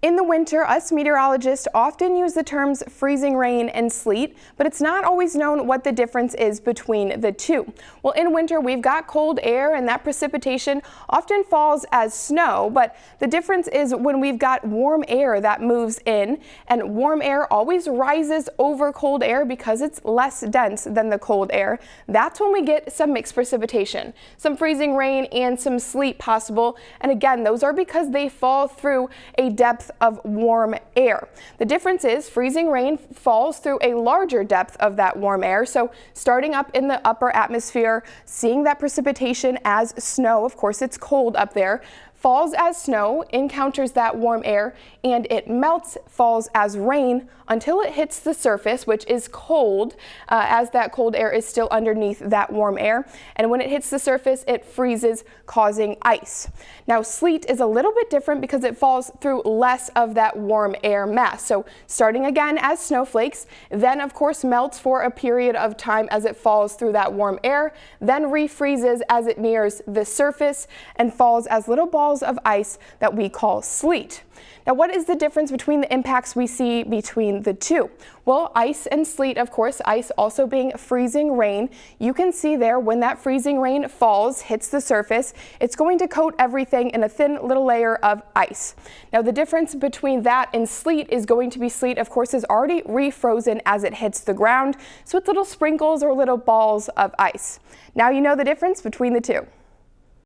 In the winter, us meteorologists often use the terms freezing rain and sleet, but it's not always known what the difference is between the two. Well, in winter, we've got cold air, and that precipitation often falls as snow, but the difference is when we've got warm air that moves in, and warm air always rises over cold air because it's less dense than the cold air. That's when we get some mixed precipitation, some freezing rain and some sleet possible, and again, those are because they fall through a depth of warm air. The difference is freezing rain falls through a larger depth of that warm air, so starting up in the upper atmosphere, seeing that precipitation as snow, of course it's cold up there, falls as snow, encounters that warm air, and it melts, falls as rain until it hits the surface, which is cold, as that cold air is still underneath that warm air. And when it hits the surface, it freezes, causing ice. Now, sleet is a little bit different because it falls through less of that warm air mass. So starting again as snowflakes, then of course melts for a period of time as it falls through that warm air, then refreezes as it nears the surface and falls as little balls of ice that we call sleet. Now, what is the difference between the impacts we see between the two? Well, ice and sleet, of course, ice also being freezing rain. You can see there when that freezing rain falls, hits the surface, it's going to coat everything in a thin little layer of ice. Now, the difference between that and sleet is going to be sleet, of course, is already refrozen as it hits the ground, so it's little sprinkles or little balls of ice. Now you know the difference between the two.